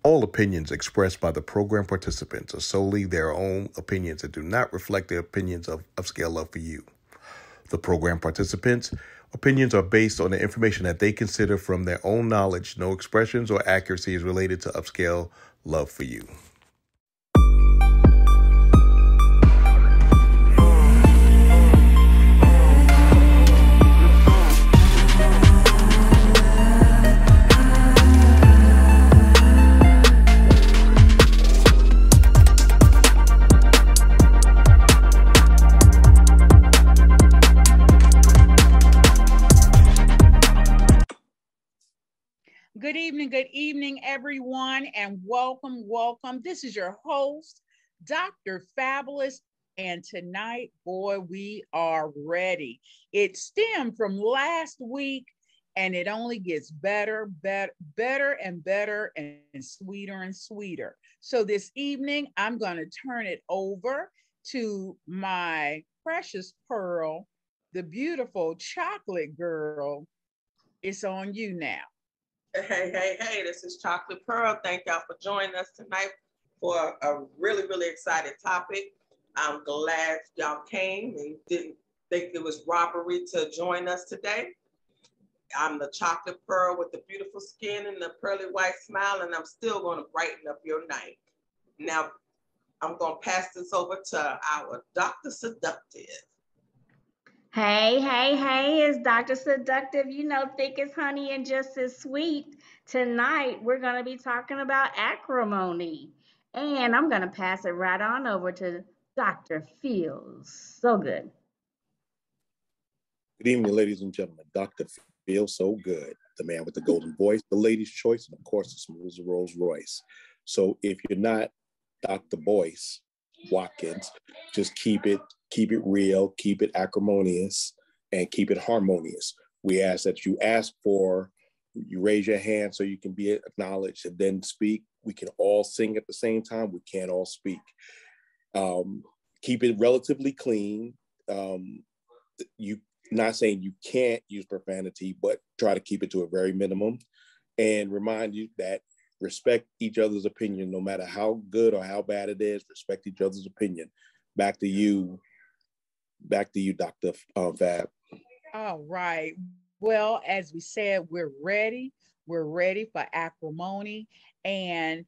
All opinions expressed by the program participants are solely their own opinions and do not reflect the opinions of Upscale Love for You. The program participants' opinions are based on the information that they consider from their own knowledge. No expressions or accuracy is related to Upscale Love for You. Good evening, everyone, and welcome. This is your host, Dr. Fabulous, and tonight, boy, we are ready. It stemmed from last week, and it only gets better and better, and sweeter. So this evening, I'm going to turn it over to my precious Pearl, the beautiful chocolate girl. It's on you now. Hey, this is Chocolate Pearl. Thank y'all for joining us tonight for a really, really exciting topic. I'm glad y'all came and didn't think it was robbery to join us today. I'm the Chocolate Pearl with the beautiful skin and the pearly white smile, and I'm still going to brighten up your night. Now, I'm going to pass this over to our Dr. Seductive. Hey, it's Dr. Seductive, thick as honey and just as sweet. Tonight, we're going to be talking about acrimony. And I'm going to pass it right on over to Dr. Feels So Good. Good evening, ladies and gentlemen. Dr. Feels So Good, the man with the golden voice, the lady's choice, and of course, the smooth as a Rolls Royce. So if you're not Dr. Boyce Watkins, just keep it real, keep it acrimonious, and keep it harmonious. We ask that you raise your hand so you can be acknowledged and then speak. We can all sing at the same time. We can't all speak. Keep it relatively clean. You not saying you can't use profanity, but try to keep it to a very minimum, and remind you that respect each other's opinion, no matter how good or how bad it is. Respect each other's opinion. Back to you, Dr. Fab. All right. Well, as we said, we're ready. We're ready for acrimony. And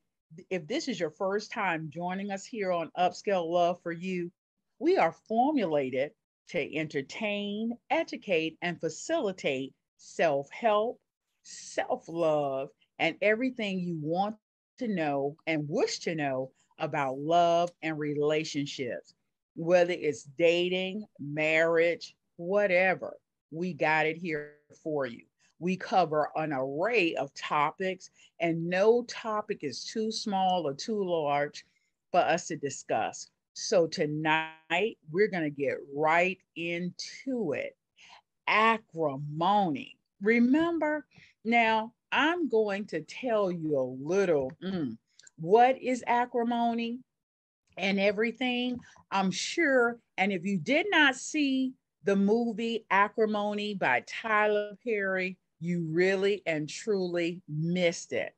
if this is your first time joining us here on Upscale Love for You, we are formulated to entertain, educate, and facilitate self-help, self-love, and everything you want to know and wish to know about love and relationships. Whether it's dating, marriage, whatever, we got it here for you. We cover an array of topics, and no topic is too small or too large for us to discuss. So tonight, we're going to get right into it. Acrimony. Remember, now I'm going to tell you a little what is acrimony and everything, I'm sure. And if you did not see the movie Acrimony by Tyler Perry, you really and truly missed it.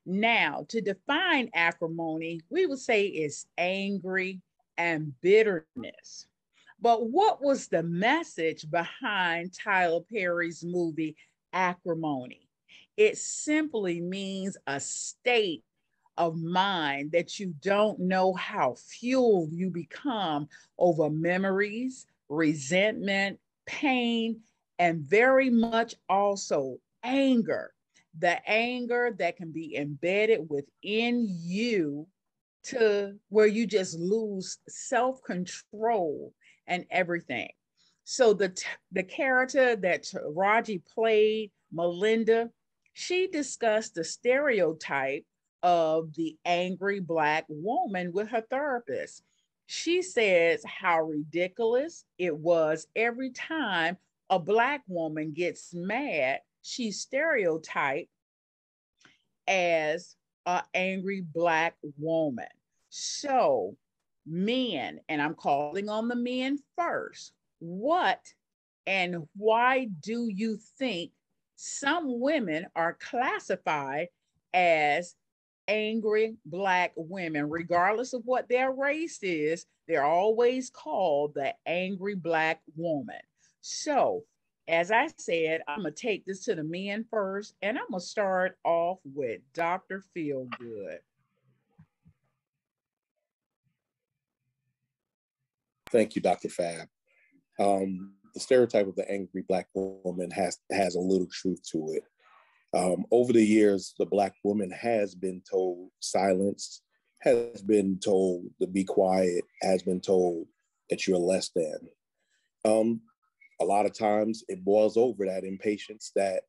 Now, to define acrimony, we would say it's angry and bitterness. But what was the message behind Tyler Perry's movie Acrimony? It simply means a state of mind that you don't know how fueled you become over memories, resentment, pain, and very much also anger. The anger that can be embedded within you to where you just lose self-control and everything. So the character that Taraji played, Melinda, she discussed the stereotype of the angry Black woman with her therapist. She says how ridiculous it was every time a Black woman gets mad, she's stereotyped as an angry Black woman. So men, and I'm calling on the men first, what and why do you think some women are classified as angry Black women, regardless of what their race is, they're always called the angry Black woman. So, as I said, I'm going to take this to the men first, and I'm going to start off with Dr. Feelgood. Thank you, Dr. Fab. The stereotype of the angry Black woman has a little truth to it. Over the years, the Black woman has been told silence, has been told to be quiet, has been told that you're less than. A lot of times it boils over, that impatience, that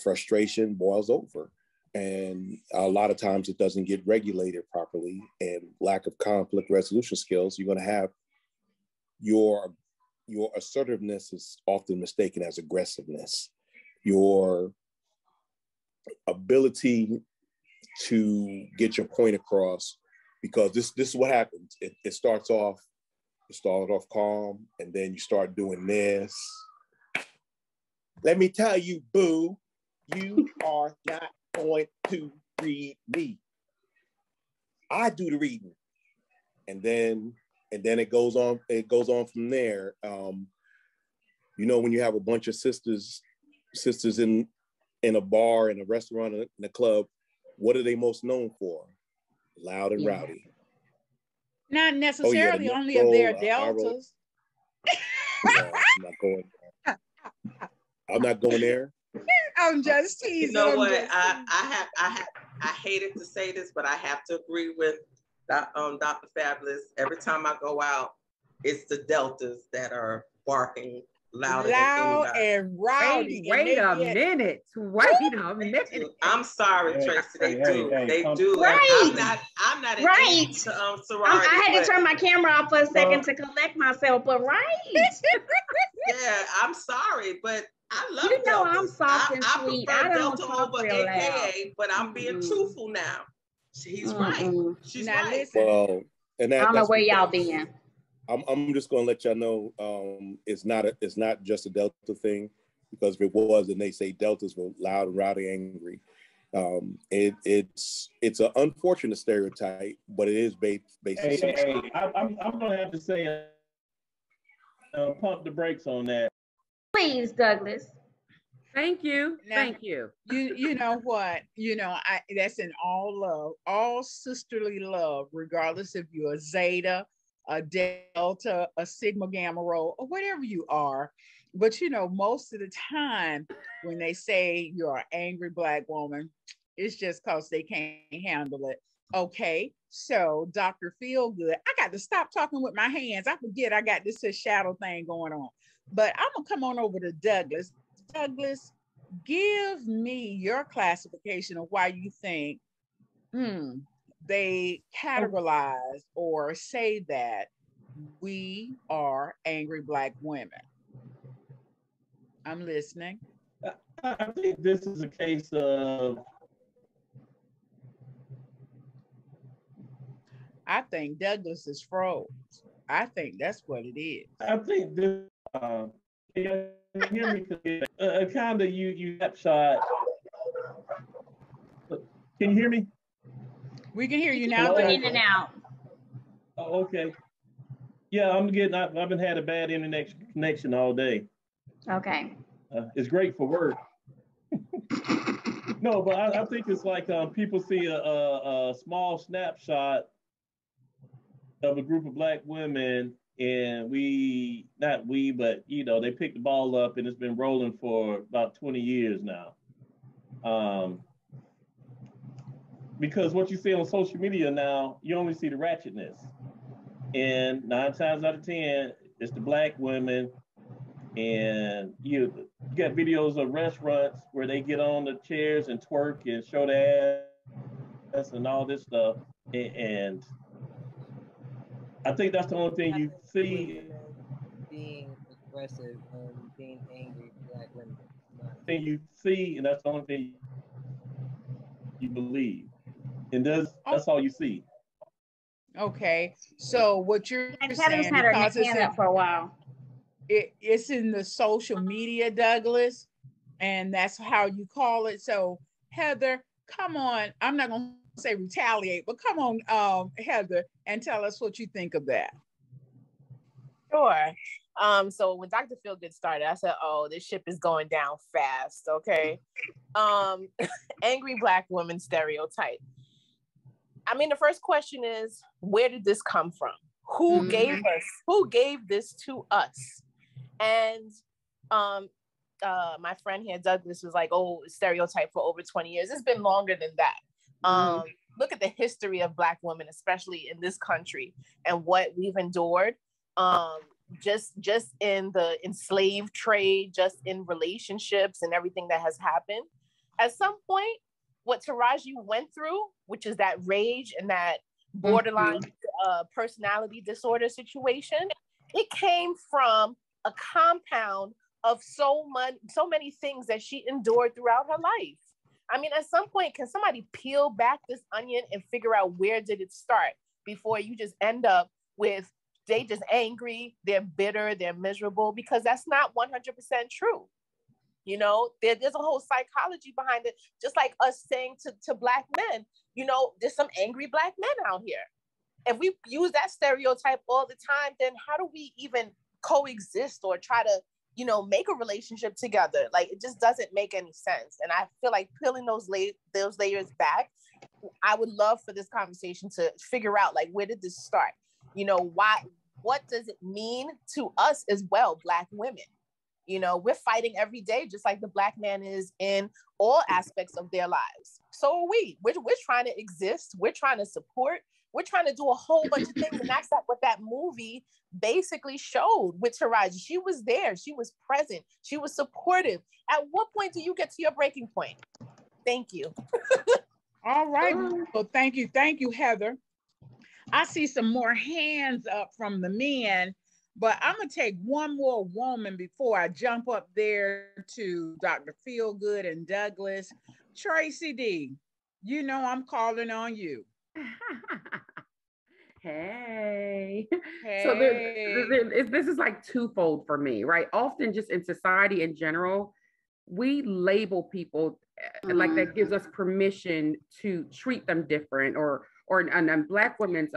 frustration boils over. And a lot of times it doesn't get regulated properly, and lack of conflict resolution skills, you're going to have your assertiveness is often mistaken as aggressiveness. Your ability to get your point across, because this is what happens. It starts off calm, and then you start doing this. Let me tell you, boo, you are not going to read me. I do the reading. And then it goes on from there. You know, when you have a bunch of sisters in a bar, in a restaurant, in a club, what are they most known for? Loud and rowdy. Not necessarily only if they're deltas. No, I'm not going there. I'm just teasing. You know what? I hated to say this, but I have to agree with Dr. Fabulous. Every time I go out, it's the deltas that are barking loud and rowdy. Wait a minute. I'm sorry, Tracy. They do. Right. I'm not right. Sorority. I had to turn my camera off for a second to collect myself, but right. Yeah, I'm sorry, but I love you know deltas. I'm soft and sweet. I don't talk over real AKA, loud. but I'm being truthful now. He's right. She's now, right. Listen. Well, and I don't know where y'all been. I'm just gonna let y'all know it's not just a Delta thing, because if it was, then they say Deltas were loud and rowdy, angry. It's an unfortunate stereotype, but it is based. I'm gonna have to say, pump the brakes on that. Please, Douglas. Thank you. Now, Thank you. You know what? That's in all love, all sisterly love, regardless if you're a Zeta, a Delta, a Sigma Gamma Rho, or whatever you are. But most of the time when they say you're an angry Black woman, it's just because they can't handle it. Okay, so Dr. Feelgood, I got to stop talking with my hands. I forget I got this shadow thing going on. But I'm going to come on over to Douglas. Douglas, give me your classification of why you think they categorize or say that we are angry Black women. I'm listening. I think this is a case of... I think Douglas is froze. I think that's what it is. I think this... can you hear me? Kind of you snapshot. Can you hear me? We can hear you now. In and out. Oh, okay. Yeah, I've been had a bad internet connection all day. Okay. It's great for work. No, but I think it's like people see a small snapshot of a group of Black women, and but they picked the ball up, and it's been rolling for about 20 years now. Because what you see on social media now, you only see the ratchetness. And 9 times out of 10, it's the Black women. And you get videos of restaurants where they get on the chairs and twerk and show their ass and all this stuff. And I think that's the only thing you see. Being aggressive and being angry Black women. Thing you see, and that's the only thing you believe. And that's all you see. Okay. So what you're saying, had her hand up for a while. It's in the social media, Douglas, and that's how you call it. So Heather, come on, I'm not going to say retaliate, but come on, Heather, and tell us what you think of that. Sure. So when Dr. Feelgood started, I said, oh, this ship is going down fast. Okay. Angry Black woman stereotype. I mean, the first question is, where did this come from? Who gave this to us? And my friend here, Douglas, was like, oh, stereotype for over 20 years. It's been longer than that. Look at the history of Black women, especially in this country, and what we've endured. Just in the enslaved trade, just in relationships and everything that has happened. At some point, what Taraji went through, which is that rage and that borderline personality disorder situation, it came from a compound of so many things that she endured throughout her life. I mean, at some point, can somebody peel back this onion and figure out where did it start before you just end up with they just angry, they're bitter, they're miserable, because that's not 100% true. You know, there's a whole psychology behind it, just like us saying to Black men, you know, there's some angry Black men out here. If we use that stereotype all the time, then how do we even coexist or try to, you know, make a relationship together? Like, it just doesn't make any sense. And I feel like peeling those layers back, I would love for this conversation to figure out, like, where did this start? You know, what does it mean to us as well, Black women? You know, we're fighting every day, just like the Black man is in all aspects of their lives. So are we. We're trying to exist. We're trying to support. We're trying to do a whole bunch of things. And that's what that movie basically showed with Taraji. She was there. She was present. She was supportive. At what point do you get to your breaking point? Thank you. All right. Well, thank you. Thank you, Heather. I see some more hands up from the men, but I'm going to take one more woman before I jump up there to Dr. Feelgood and Douglas. Tracy D, you know I'm calling on you. Hey. So Hey. this is like twofold for me, right? Often just in society in general, we label people like that gives us permission to treat them different or and Black women's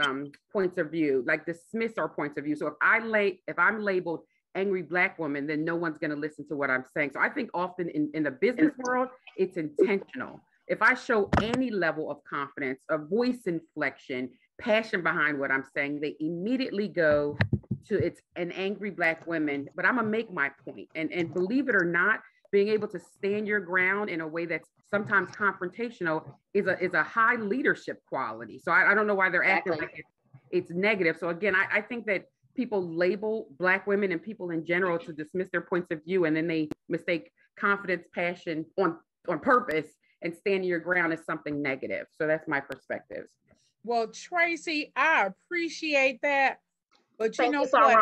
points of view, like dismiss our points of view. So if I'm labeled angry Black woman, then no one's going to listen to what I'm saying. So I think often in the business world, it's intentional. If I show any level of confidence, a voice inflection, passion behind what I'm saying, they immediately go to it's an angry Black woman, but I'm gonna make my point. And believe it or not, being able to stand your ground in a way that's sometimes confrontational is a high leadership quality. So I don't know why they're acting like it's negative. So again, I think that people label Black women and people in general to dismiss their points of view, and then they mistake confidence, passion on purpose, and standing your ground as something negative. So that's my perspectives. Well, Tracy, I appreciate that. But you know what? Sarah.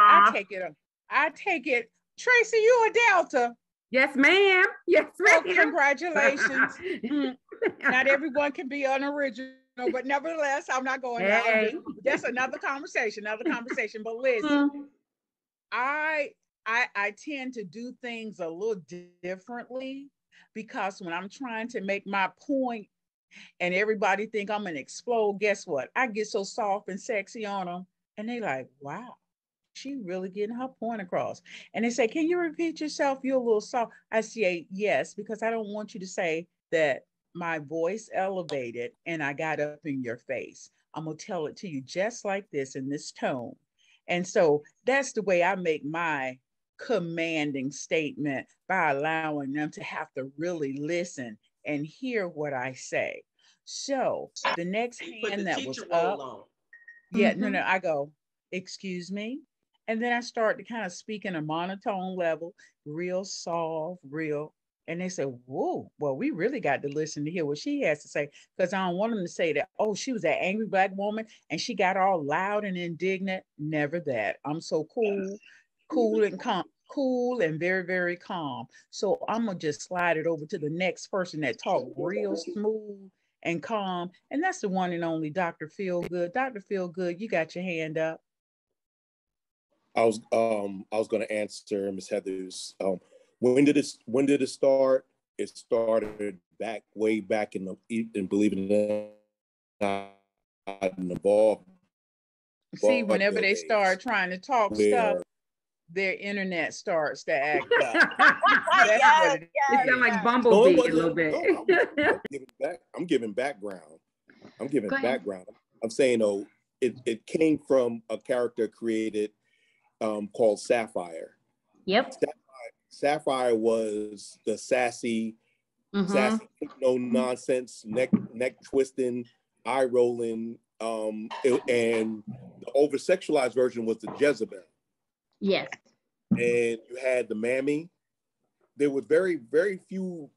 I take it. Tracy, you a Delta. Yes, ma'am. Yes, ma'am. Oh, congratulations. Not everyone can be unoriginal, but nevertheless, I'm not going there. That's another conversation. But listen, I tend to do things a little differently, because when I'm trying to make my point and everybody think I'm gonna explode, guess what? I get so soft and sexy on them, and they like, wow, she really getting her point across. And they say, can you repeat yourself? You're a little soft. I say, yes, because I don't want you to say that my voice elevated and I got up in your face. I'm gonna tell it to you just like this, in this tone. And so that's the way I make my commanding statement, by allowing them to have to really listen and hear what I say. So the next hand that was up, no, I go, excuse me. And then I start to kind of speak in a monotone level, real soft, real. And they say, whoa, well, we really got to listen to hear what she has to say, because I don't want them to say that, oh, she was that angry Black woman and she got all loud and indignant. Never that. I'm so cool and calm, cool and very, very calm. So I'm going to just slide it over to the next person that talk real smooth and calm. And that's the one and only Dr. Feelgood. Dr. Feelgood, you got your hand up. I was going to answer Ms. Heather's. When did it start? It started way back in believe it or not, in the ball. See, whenever they start trying to talk stuff, their internet starts to act up. It sounds like Bumblebee a little bit. I'm giving background. I'm saying, though, it came from a character created called Sapphire. Yep. Sapphire was the sassy, no nonsense, neck twisting, eye rolling, and the over sexualized version was the Jezebel. Yes. And you had the Mammy. There were very, very few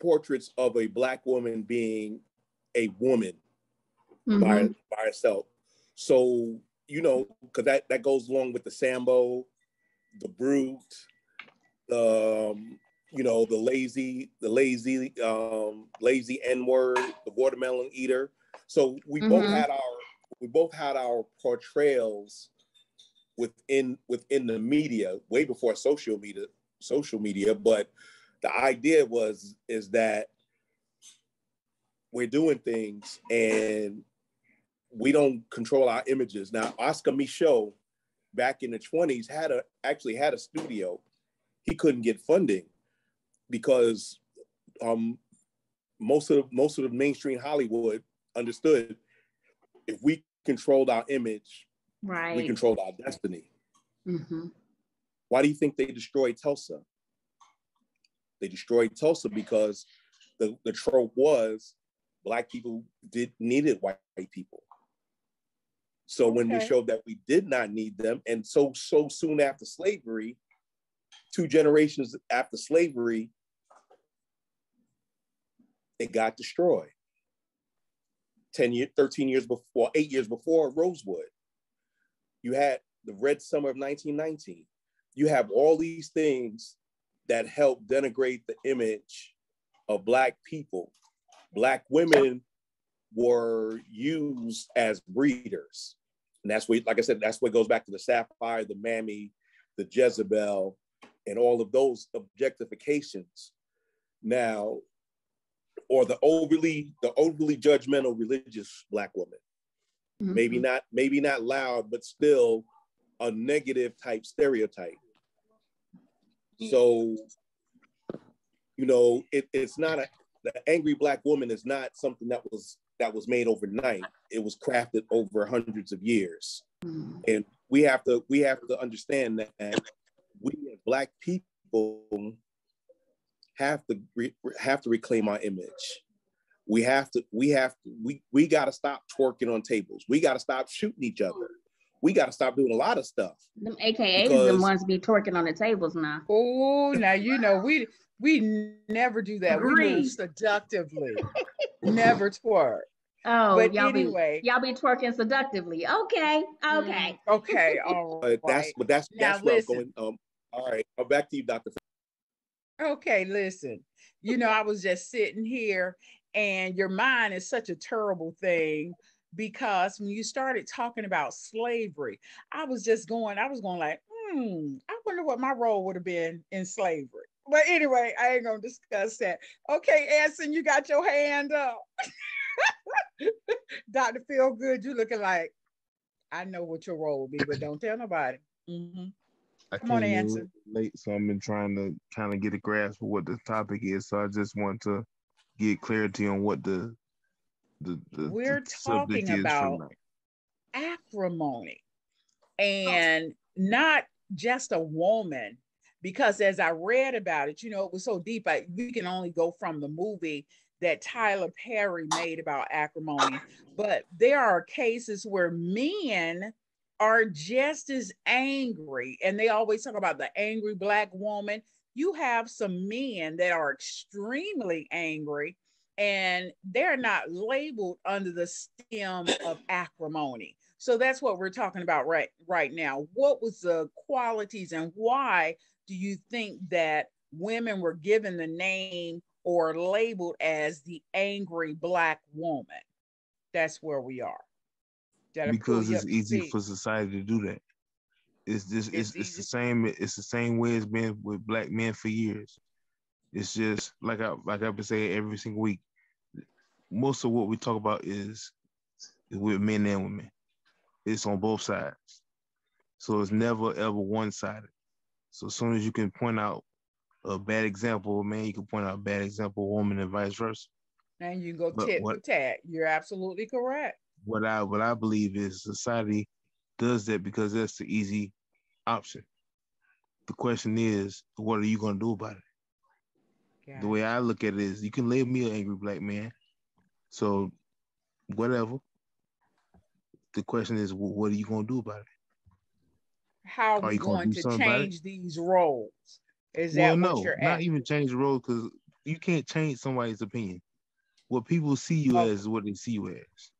portraits of a Black woman being a woman by herself. So, because that goes along with the Sambo, the Brute, the lazy N-word, the watermelon eater. So we both had our portrayals within the media way before social media. But the idea is that we're doing things and we don't control our images. Now, Oscar Michaud back in the 20s actually had a studio. He couldn't get funding because most of the mainstream Hollywood understood if we controlled our image, right, we controlled our destiny. Why do you think they destroyed Tulsa? They destroyed Tulsa because the trope was Black people needed white people. So when we showed that we did not need them, and so soon after slavery, 2 generations after slavery, it got destroyed. 13 years before, 8 years before Rosewood. You had the Red Summer of 1919. You have all these things that help denigrate the image of Black people. Black women were used as breeders. And that's what, like I said, that's what goes back to the Sapphire, the Mammy, the Jezebel, and all of those objectifications. Now, or the overly judgmental religious Black woman. Maybe not loud, but still a negative type stereotype. So, it's not the angry Black woman is not something that was made overnight. It was crafted over hundreds of years. And we have to understand that we as Black people have to reclaim our image. We got to stop twerking on tables. We got to stop shooting each other. We got to stop doing a lot of stuff. Them AKAs the ones be twerking on the tables now. Oh, now we never do that. Agreed. We move seductively, never twerk. Oh, but y'all anyway, y'all be twerking seductively. Okay. Okay, all right. That's where I'm going. All right, back to you, Dr. Okay, listen. I was just sitting here, and your mind is such a terrible thing, because when you started talking about slavery, I was going like, I wonder what my role would have been in slavery. But anyway, I ain't gonna discuss that. Okay, Anson, you got your hand up. Dr. Feelgood, you looking like, I know what your role will be, but don't tell nobody. Come on, Anson. Late, so I've been trying to kind of get a grasp of what the topic is. So I just want to get clarity on what we're talking about acrimony, and not just a woman, because as I read about it, it was so deep. We can only go from the movie that Tyler Perry made about acrimony, but there are cases where men are just as angry, and they always talk about the angry Black woman. You have some men that are extremely angry, and they're not labeled under the stem of acrimony. So that's what we're talking about right now. What was the qualities, and why do you think that women were given the name or labeled as the angry Black woman? That's where we are. Because it's easy for society to do that. It's the same way it's been with Black men for years. It's just like I've been saying every single week. Most of what we talk about is with men and women. It's on both sides. So it's never ever one-sided. So as soon as you can point out a bad example of man, you can point out a bad example of woman and vice versa. And you go But tit for tat. You're absolutely correct. What I believe is society does that because that's the easy option. The question is, what are you going to do about it? The way I look at it is, you can label me an angry black man. So, whatever. The question is, what are you going to do about it? How are we going to change these roles? Is that what you're not even change the role, because you can't change somebody's opinion. What people see you as is what they see you as.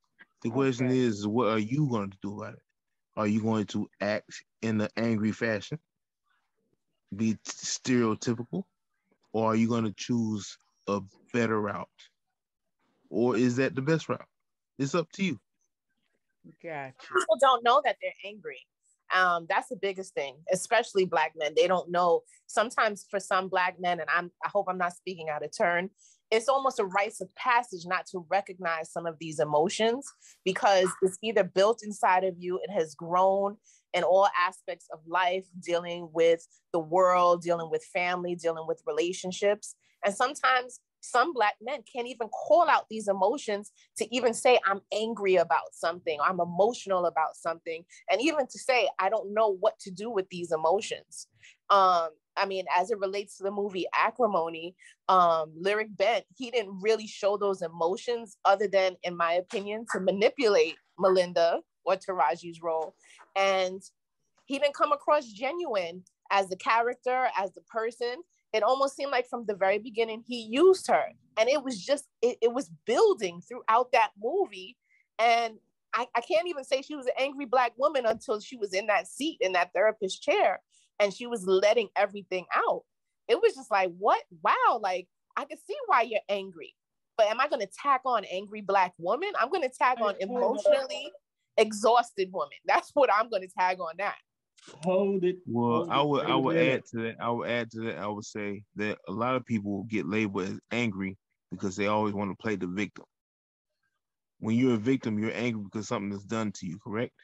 The question is, what are you going to do about it? Are you going to act in an angry fashion, be stereotypical, or are you going to choose a better route? Or is that the best route? It's up to you. Gotcha. People don't know that they're angry. That's the biggest thing, especially Black men. They don't know. Sometimes for some Black men, and I hope I'm not speaking out of turn, it's almost a rites of passage not to recognize some of these emotions, because it's either built inside of you, it has grown in all aspects of life, dealing with the world, dealing with family, dealing with relationships. And sometimes some Black men can't even call out these emotions to even say, I'm angry about something, I'm emotional about something, and even to say, I don't know what to do with these emotions. I mean, as it relates to the movie Acrimony, Lyric Bent, he didn't really show those emotions other than, in my opinion, to manipulate Melinda or Taraji's role. And he didn't come across genuine as the character, as the person. It almost seemed like from the very beginning, he used her. And it was just, it was building throughout that movie. And I can't even say she was an angry Black woman until she was in that seat, in that therapist chair, and she was letting everything out. It was just like, what? Wow, like, I can see why you're angry. But am I going to tack on angry Black woman? I'm going to tag on emotionally exhausted woman. That's what I'm going to tag on that. Hold it. Well, I would add to that. I would say that a lot of people get labeled as angry because they always want to play the victim. When you're a victim, you're angry because something is done to you, correct?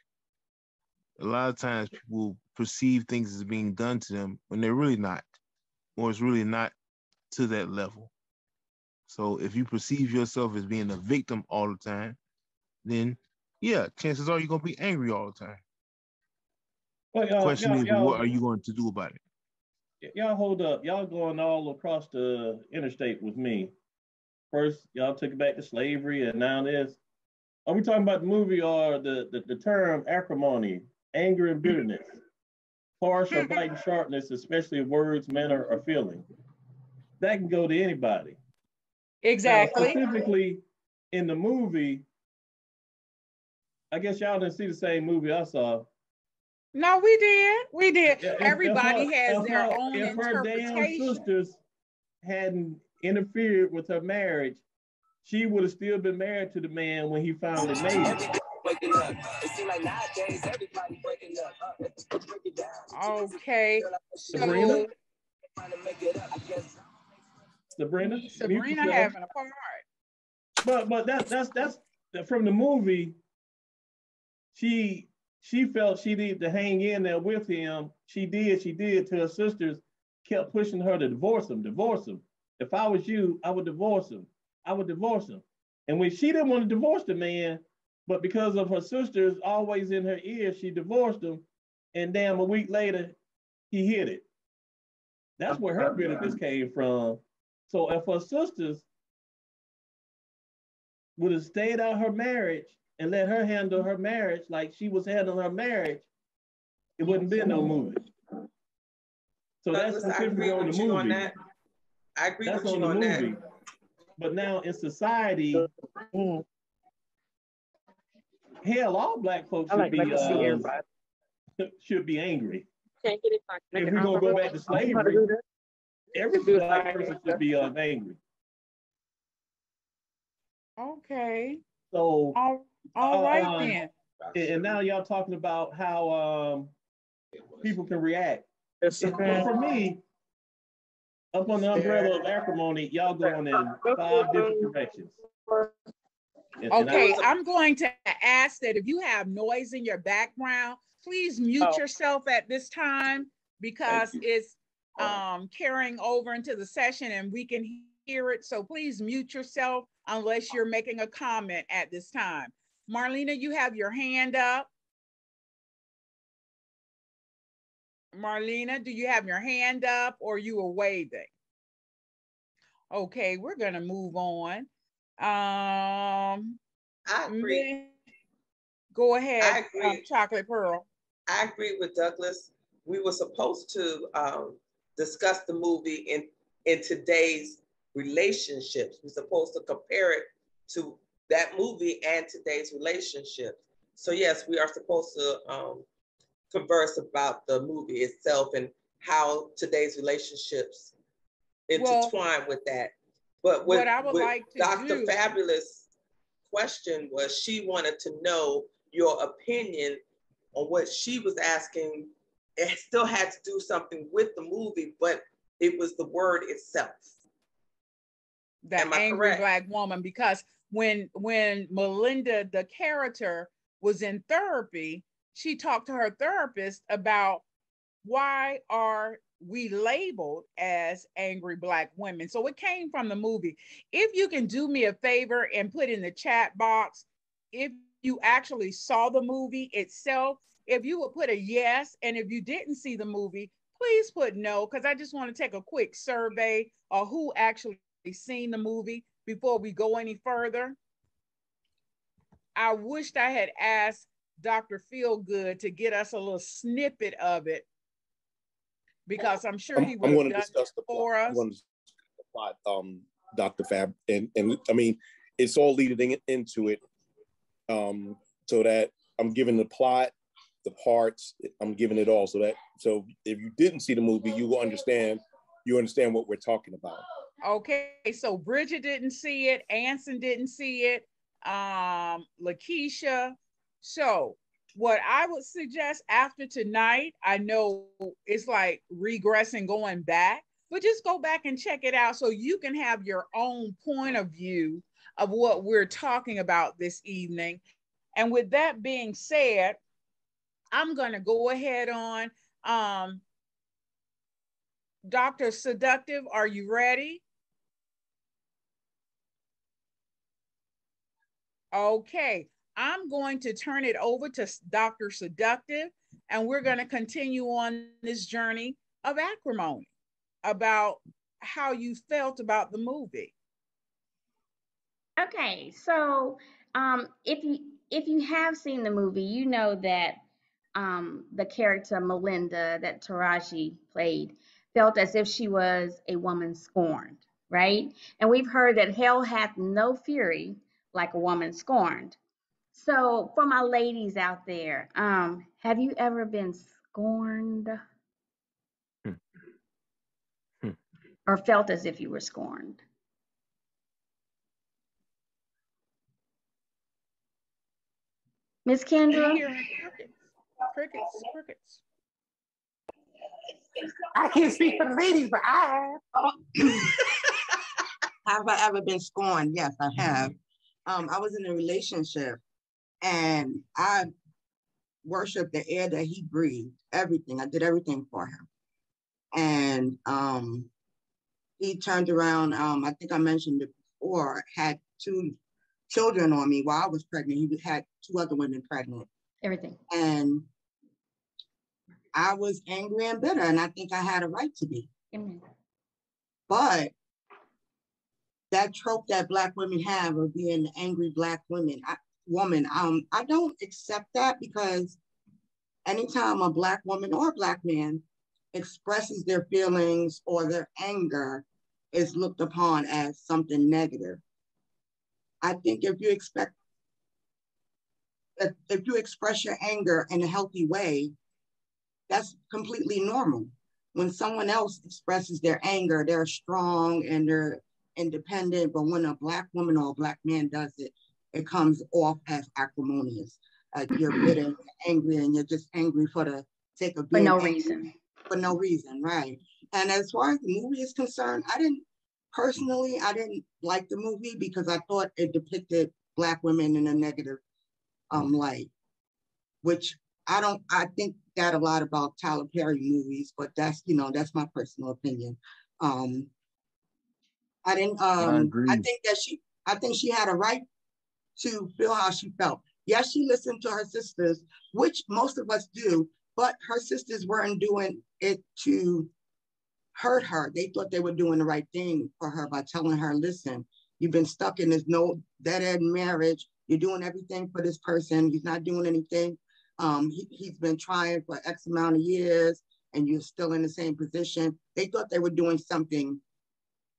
A lot of times people perceive things as being done to them when they're really not, or it's really not to that level. So if you perceive yourself as being a victim all the time, then yeah, chances are you're going to be angry all the time. Well, the question is, what are you going to do about it? Y'all hold up. Y'all going all across the interstate with me. First, y'all took it back to slavery, and now this. Are we talking about the movie or the term acrimony, anger and bitterness, harsh or biting sharpness, especially of words, manner, or feeling? That can go to anybody. Exactly. Now, specifically in the movie, I guess y'all didn't see the same movie I saw. No, we did. We did. Everybody has their own interpretation. If her damn sisters hadn't interfered with her marriage, she would have still been married to the man when he finally made it. Okay. Sabrina? Sabrina having a part. But that's from the movie. She felt she needed to hang in there with him. She did to her sisters, kept pushing her to divorce him. If I was you, I would divorce him. And when she didn't want to divorce the man, but because of her sisters always in her ear, she divorced him. And damn, a week later, he hit it. That's where her bitterness came from. So if her sisters would have stayed out her marriage and let her handle her marriage like she was handling her marriage, it wouldn't be no movie. So that's specifically on the movie. I agree with you on that. But now in society, hell, all Black folks should be angry. If we're gonna go back to slavery, every Black person should be angry. Okay. So all right then. And now y'all talking about how people can react. For me, up on the umbrella of acrimony, y'all going in 5 different directions. Okay, I'm going to ask that if you have noise in your background, please mute yourself at this time because it's carrying over into the session and we can hear it. So please mute yourself unless you're making a comment at this time. Marlena, you have your hand up. Marlena, do you have your hand up or you are waving? Okay, we're going to move on. I agree. Go ahead, I agree. Chocolate Pearl. I agree with Douglas. We were supposed to discuss the movie in today's relationships. We're supposed to compare it to that movie and today's relationships. So yes, we are supposed to converse about the movie itself and how today's relationships intertwine with that. But what I would like to Dr. Fabulous question was she wanted to know your opinion on what she was asking. It still had to do something with the movie, but it was the word itself. The angry Black woman, because when Melinda, the character, was in therapy, she talked to her therapist about why are we labeled as angry Black women. So it came from the movie. If you can do me a favor and put in the chat box, if you actually saw the movie itself, if you would put a yes, and if you didn't see the movie, please put no, because I just want to take a quick survey of who actually seen the movie before we go any further. I wished I had asked Dr. Feelgood to get us a little snippet of it, because I'm sure he would have done it for us. I'm going to discuss the plot, Dr. Fab, and I mean, it's all leading into it, so that I'm giving the plot, the parts, I'm giving it all, so if you didn't see the movie, you will understand. You understand what we're talking about. Okay, so Bridget didn't see it, Anson didn't see it, Lakeisha. So what I would suggest after tonight, I know it's like regressing, going back, but just go back and check it out so you can have your own point of view of what we're talking about this evening. And with that being said, I'm going to go ahead on. Dr. Seductive, are you ready? Okay, I'm going to turn it over to Dr. Seductive, and we're going to continue on this journey of acrimony, about how you felt about the movie. Okay, so if you have seen the movie, you know that the character Melinda that Taraji played felt as if she was a woman scorned, right? And we've heard that hell hath no fury like a woman scorned. So for my ladies out there, have you ever been scorned or felt as if you were scorned? Miss Kendra? Crickets. I can't speak for the ladies, but I have I ever been scorned? Yes, I have. I was in a relationship and I worshiped the air that he breathed, everything. I did everything for him. And he turned around, I think I mentioned it before, had 2 children on me while I was pregnant. He had 2 other women pregnant. Everything. And I was angry and bitter, and I think I had a right to be. Amen. But that trope that Black women have of being angry Black woman, I don't accept that, because anytime a Black woman or a Black man expresses their feelings or their anger, is looked upon as something negative. I think if you express your anger in a healthy way, that's completely normal. When someone else expresses their anger, they're strong and they're independent, but when a Black woman or a Black man does it, it comes off as acrimonious. You're bitter, and angry, and you're just angry for the sake of being for no angry. reason. For no reason, right? And as far as the movie is concerned, I didn't like the movie because I thought it depicted Black women in a negative light, which I think that a lot about Tyler Perry movies, but that's my personal opinion. I didn't I agree. I think she had a right to feel how she felt. Yes, she listened to her sisters, which most of us do, but her sisters weren't doing it to hurt her. They thought they were doing the right thing for her by telling her, listen, you've been stuck in this no dead-end marriage. You're doing everything for this person. He's not doing anything. He's been trying for X amount of years and you're still in the same position. They thought they were doing something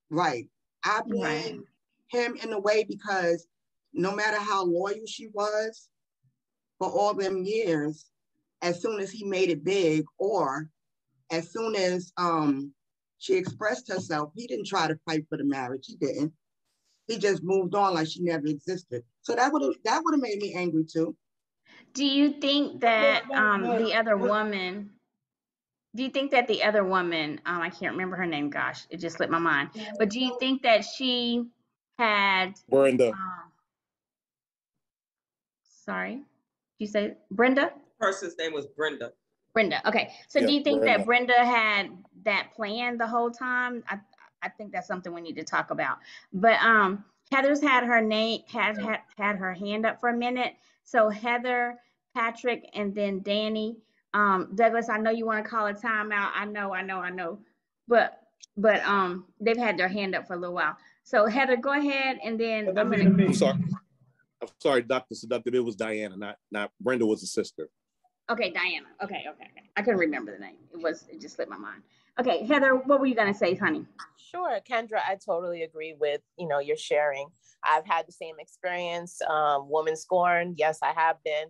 right. I blame him in a way because no matter how loyal she was for all them years, as soon as he made it big or as soon as she expressed herself, he didn't try to fight for the marriage. He didn't. He just moved on like she never existed. So that would have made me angry too. Do you think that the other woman? Do you think that the other woman? I can't remember her name. Gosh, it just slipped my mind. But do you think that she had Brenda? Sorry, you say Brenda? The person's name was Brenda. Brenda. Okay. So Yeah, do you think Brenda. that Brenda had that plan the whole time? I think that's something we need to talk about. But Heather's had her name had her hand up for a minute. So Heather, Patrick, and then Danny. Douglas, I know you want to call a timeout. I know. But they've had their hand up for a little while. So Heather, go ahead, and then I'm sorry, Dr. Seductive. It was Diana, not Brenda was the sister. Okay, Diana. Okay. I couldn't remember the name. It just slipped my mind. Okay, Heather, what were you gonna say, honey? Sure, Kendra, I totally agree with your sharing. I've had the same experience. Woman scorned. Yes, I have been.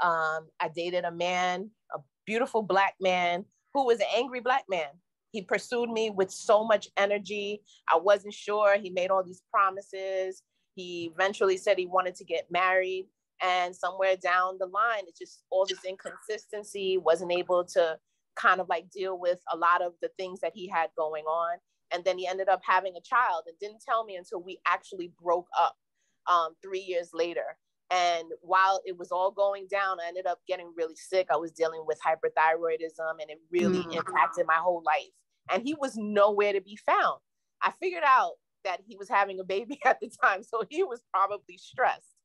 I dated a man, a beautiful Black man who was an angry Black man. He pursued me with so much energy. I wasn't sure. He made all these promises. He eventually said he wanted to get married. And somewhere down the line, it's just all this inconsistency, wasn't able to kind of like deal with a lot of the things that he had going on. And then he ended up having a child and didn't tell me until we actually broke up 3 years later. And while it was all going down, I ended up getting really sick. I was dealing with hyperthyroidism and it really impacted my whole life. And he was nowhere to be found. I figured out that he was having a baby at the time, so he was probably stressed.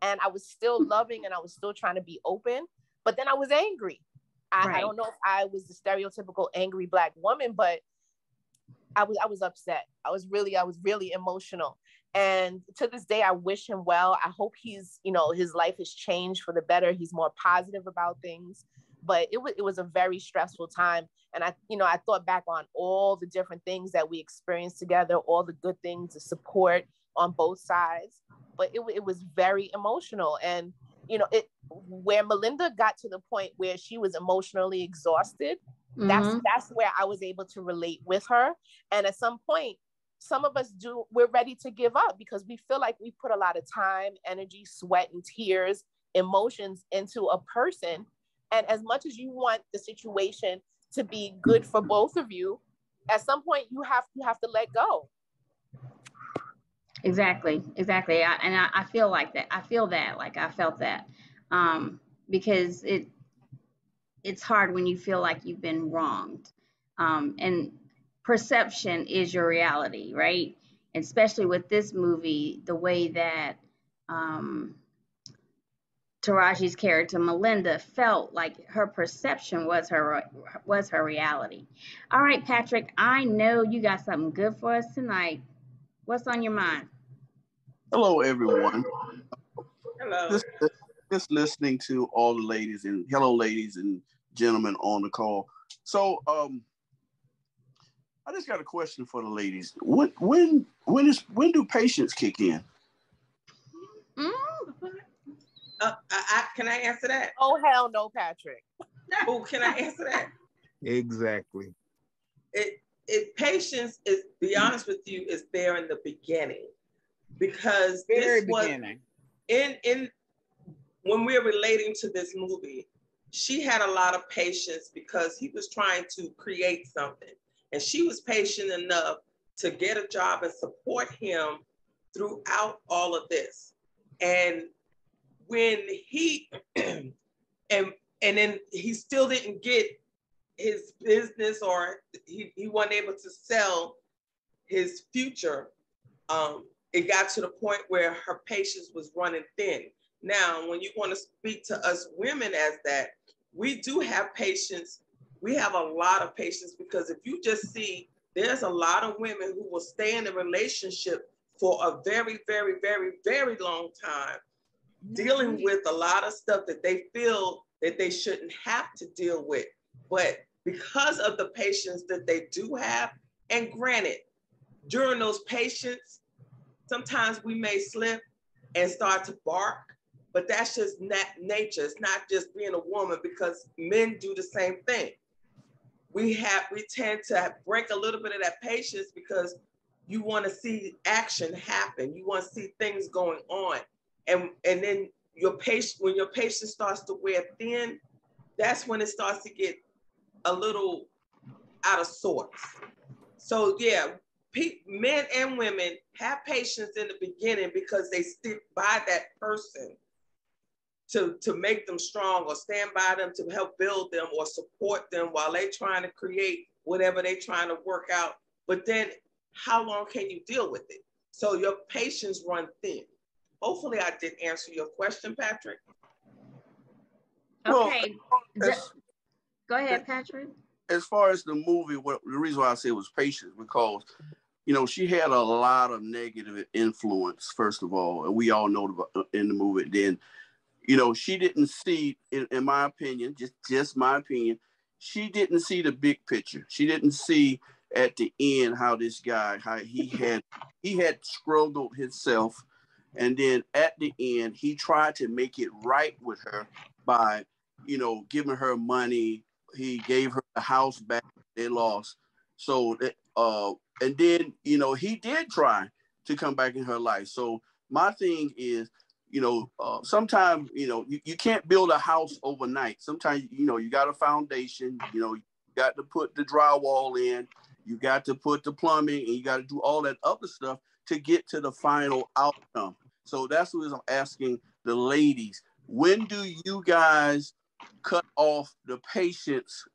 And I was still loving and I was still trying to be open, but then I was angry. I don't know if I was the stereotypical angry Black woman, but I was upset. I was really emotional. And to this day, I wish him well. I hope he's, his life has changed for the better. He's more positive about things, but it was a very stressful time. And I thought back on all the different things that we experienced together, all the good things, the support on both sides, but it was very emotional. And, where Melinda got to the point where she was emotionally exhausted, that's where I was able to relate with her. And at some point, some of us we're ready to give up because we feel like we put a lot of time, energy, sweat, and tears, emotions into a person. And as much as you want the situation to be good for both of you, at some point you have to let go. Exactly. I feel like that. I feel that, like I felt that, because it's hard when you feel like you've been wronged, and perception is your reality, right? Especially with this movie, the way that Taraji's character Melinda felt like her perception was her reality. All right, Patrick, I know you got something good for us tonight. What's on your mind? Hello, everyone. Hello. Just listening to all the ladies and hello, ladies and gentlemen on the call. So, I just got a question for the ladies. When do patience kick in? Can I answer that? Oh, hell no, Patrick. Oh, can I answer that? Exactly. Patience is, be honest with you, is there in the beginning, because Very this was beginning. in when we're relating to this movie, she had a lot of patience because he was trying to create something. And she was patient enough to get a job and support him throughout all of this. And when he, and then he still didn't get his business, or he wasn't able to sell his future, it got to the point where her patience was running thin. Now, when you want to speak to us women as that, we do have patience. We have a lot of patience, because if you just see, there's a lot of women who will stay in a relationship for a very, very, very, very long time, dealing with a lot of stuff that they feel that they shouldn't have to deal with. But because of the patience that they do have, and granted, during those patience, sometimes we may slip and start to bark, but that's just nature. It's not just being a woman, because men do the same thing. We tend to break a little bit of that patience because you want to see action happen. You want to see things going on. And then when your patience starts to wear thin, that's when it starts to get a little out of sorts. So yeah, men and women have patience in the beginning because they stick by that person to make them strong, or stand by them to help build them or support them while they're trying to create whatever they're trying to work out. But then how long can you deal with it? So your patience run thin. Hopefully I did answer your question, Patrick. Okay. Go ahead, Patrick. As far as the movie, the reason why I say it was patience, because, you know, she had a lot of negative influence, first of all, and we all know in the movie. Then, you know, she didn't see, in my opinion, just my opinion, she didn't see the big picture. She didn't see at the end how this guy, how he had struggled himself. And then at the end, he tried to make it right with her by, you know, giving her money. He gave her the house back they lost. So, and then, you know, he did try to come back in her life. So my thing is, you know, sometimes, you know, you can't build a house overnight. Sometimes, you know, you got a foundation, you know, you got to put the drywall in, you got to put the plumbing, and you got to do all that other stuff to get to the final outcome. So that's what I'm asking the ladies. When do you guys cut off the patience,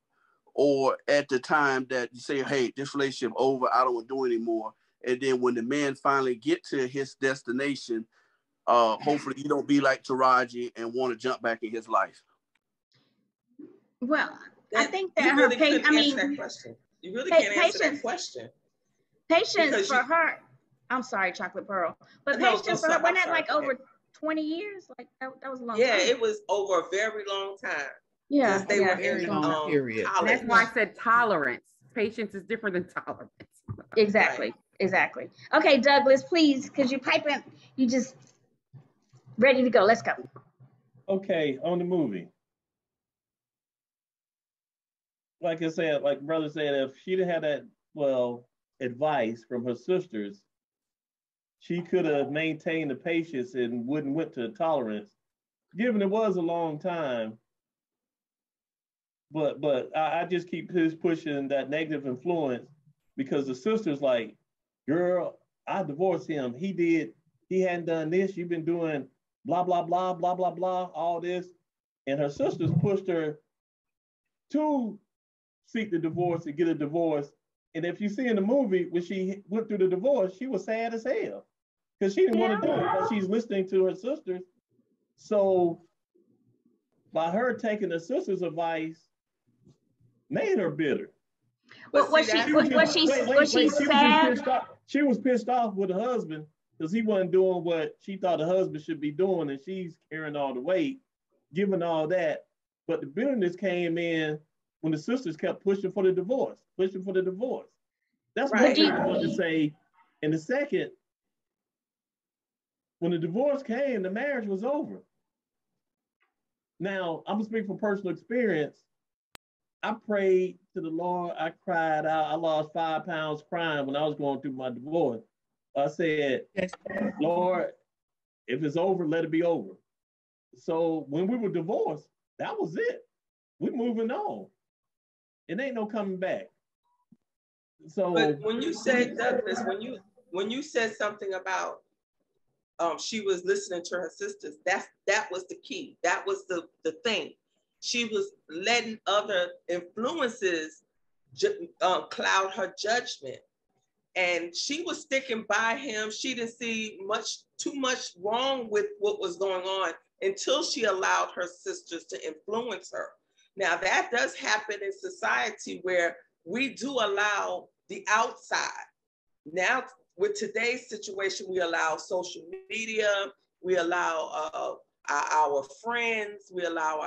or at the time that you say, hey, this relationship over, I don't want to do it anymore? And then when the man finally get to his destination, hopefully you don't be like Taraji and want to jump back in his life. Well, I think that her patience, I mean, that question. You really can't answer that question. Patience for her. I'm sorry, Chocolate Pearl, but patience for her. Wasn't that like over 20 years? Like that was a long time. Yeah, it was over a very long time. Yeah, they were in period. That's why I said tolerance. Patience is different than tolerance. Exactly. Right. Exactly. Okay, Douglas, please, because you're piping, you just ready to go. Let's go. Okay, on the movie. Like I said, like brother said, if she'd had that, advice from her sisters, she could have maintained the patience and wouldn't went to tolerance, given it was a long time. But I just keep pushing that negative influence, because the sister's like, girl, I divorced him. He hadn't done this. You've been doing blah, blah, blah, blah, blah, blah, all this. And her sisters pushed her to seek the divorce and get a divorce. And if you see in the movie, when she went through the divorce, she was sad as hell because she didn't want to do it, but she's listening to her sisters. So by her taking her sister's advice, made her bitter. Well, was she sad? She was pissed off with her husband because he wasn't doing what she thought the husband should be doing, and she's carrying all the weight, giving all that. But the bitterness came in when the sisters kept pushing for the divorce. That's what I wanted to say. And the second, when the divorce came, the marriage was over. Now, I'm gonna speak from personal experience. I prayed to the Lord. I cried out. I lost 5 pounds crying when I was going through my divorce. I said, Lord, if it's over, let it be over. So when we were divorced, that was it. We're moving on. It ain't no coming back. So, but when you said, Douglas, when you said something about she was listening to her sisters, that was the key. That was the thing. She was letting other influences cloud her judgment. And she was sticking by him. She didn't see too much wrong with what was going on until she allowed her sisters to influence her. Now that does happen in society where we do allow the outside. Now with today's situation, we allow social media, we allow our friends, we allow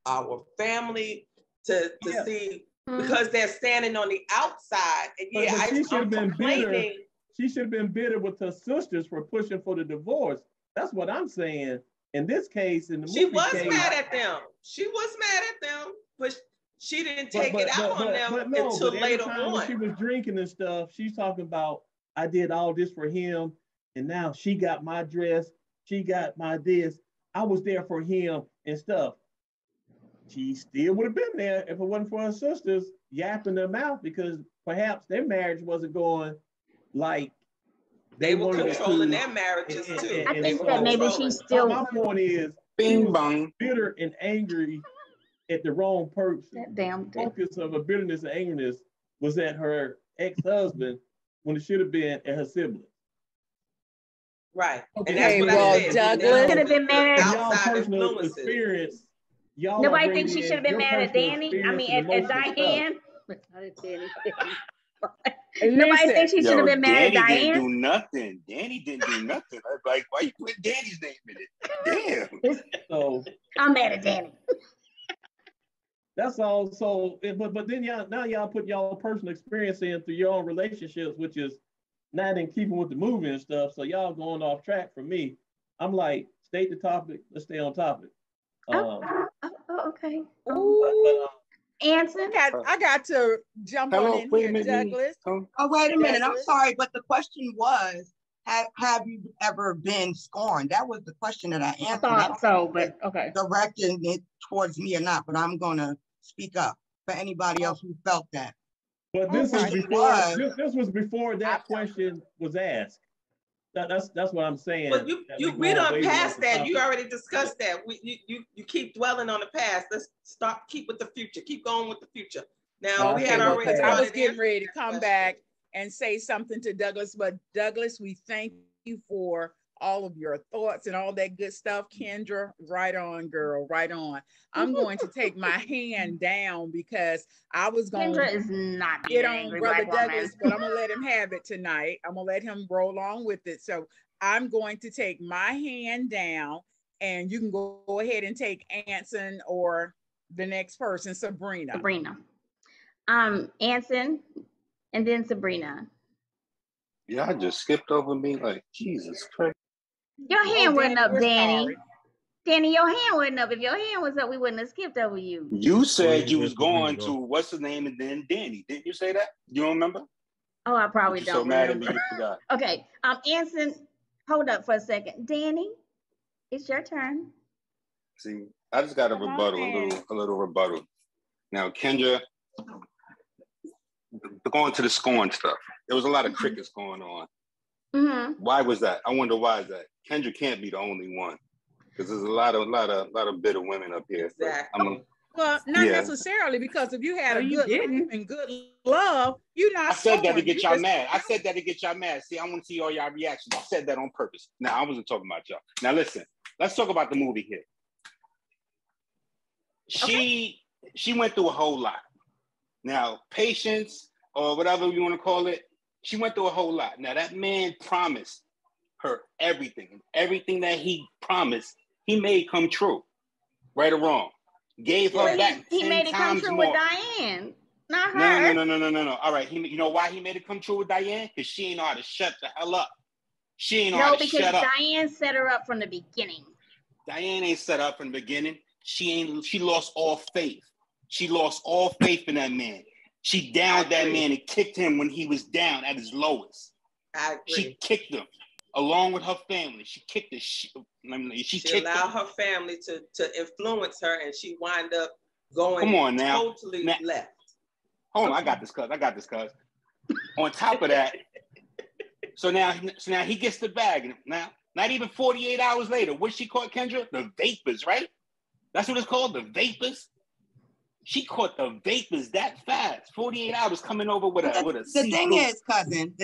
our family to see, because they're standing on the outside. And yeah, she should have been bitter. complaining. She should have been bitter with her sisters for pushing for the divorce. That's what I'm saying. In this case, in the movie, She was mad at them. She was mad at them, but she didn't take it out on them until later on. When she was drinking and stuff, she's talking about, I did all this for him, and now she got my dress, she got my this. I was there for him and stuff. She still would have been there if it wasn't for her sisters yapping them out, because perhaps their marriage wasn't going like they were controlling their marriages too. I think that maybe she still. My point is, Bing bong. Bitter and angry at the wrong person. That damn the focus of her bitterness and angerness was at her ex-husband when it should have been at her siblings. Right. Okay, and that's what I said. Douglas could have been mad at y'all personal experience. Y'all nobody thinks she should have been mad at Danny. I mean, at Diane. I didn't say anything. Nobody thinks she should have been mad at Diane. Danny didn't do nothing. Danny didn't do nothing. I was like, why you put Danny's name in it? Damn. So I'm mad at Danny. That's all. So, but then y'all put y'all personal experience in through your own relationships, which is not in keeping with the movie and stuff. So y'all going off track for me. I'm like, state the topic. Let's stay on topic. Okay. Anson, I got to jump on in here, Douglas. Oh, wait a minute. I'm sorry, but the question was, have you ever been scorned? That was the question that I answered. I thought so, but okay. Directing it towards me or not, but I'm going to speak up for anybody else who felt that. But this was before that question was asked. That's what I'm saying. But we done past that. You already discussed that. You keep dwelling on the past. Let's keep with the future. Keep going with the future. Now we had already. I was getting ready to come back and say something to Douglas, but Douglas, we thank you for all of your thoughts and all that good stuff. Kendra, right on, girl, right on. I'm going to take my hand down because I was going Kendra is not get on Brother Douglas, but I'm going to let him have it tonight. I'm going to let him roll along with it. So I'm going to take my hand down, and you can go ahead and take Anson or the next person, Sabrina. Anson, and then Sabrina. Y'all just skipped over me like Jesus Christ. Your hand wasn't up, Danny. Sorry. Danny, your hand wasn't up. If your hand was up, we wouldn't have skipped over you. You said you was going to what's his name and then Danny. Didn't you say that? You don't remember? Oh, I probably don't. So mad at me, you forgot. Okay. Anson, hold up for a second. Danny, it's your turn. See, I just got a little rebuttal. Now, Kendra, going to the scorn stuff. There was a lot of crickets going on. Mm-hmm. Why was that? I wonder why is that? Kendra can't be the only one, because there's a lot of bitter women up here. Exactly. Well, not necessarily, because if you had a good life and good love, you're not. I said that to get y'all mad. I said that to get y'all mad. See, I want to see all y'all reactions. I said that on purpose. Now, I wasn't talking about y'all. Now, listen. Let's talk about the movie here. She went through a whole lot. Now, patience or whatever you want to call it, she went through a whole lot. Now, that man promised her everything. Everything that he promised, he made come true. Right or wrong. Gave her back 10 times more. He made it come true with Diane, not her. No. All right. You know why he made it come true with Diane? Because she ain't know how to shut the hell up. She ain't know how to shut up. No, because Diane set her up from the beginning. Diane ain't set up from the beginning. She lost all faith. She lost all faith in that man. She downed that man and kicked him when he was down at his lowest. I agree. She kicked him along with her family. She kicked the shit. She allowed her family to influence her, and she wound up going Come on now. totally left. Hold on, I got this, cuz. On top of that, so now he gets the bag. Now, not even 48 hours later, what she caught, Kendra? The vapors, right? That's what it's called, the vapors. She caught the vapors that fast. 48 hours coming over with a The thing is, cousin,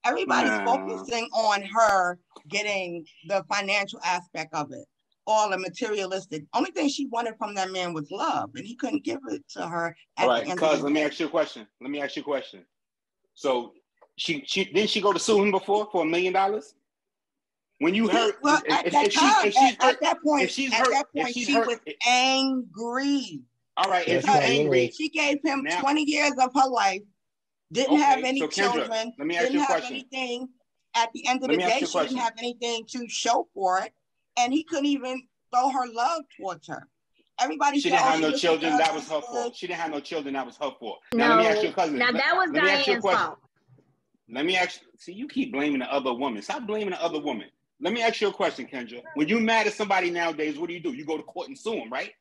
everybody's focusing on her getting the financial aspect of it, all the materialistic. Only thing she wanted from that man was love, and he couldn't give it to her. All right, cuz, let me ask you a question. So she didn't she go to sue him before for $1 million? When you heard, well, at that point, she was angry. All right, if you're angry, she gave him 20 years of her life, didn't have any children, let me ask didn't you a have question. anything. At the end of the day, she didn't have anything to show for it, and he couldn't even throw her love towards her. Everybody she didn't have no children. That was her fault. She didn't have no children. That was her fault. Now let me ask you a cousin. Now that was Diane's fault. Let me ask. See, you keep blaming the other woman. Stop blaming the other woman. Let me ask you a question, Kendra. When you mad at somebody nowadays, what do? You go to court and sue them, right?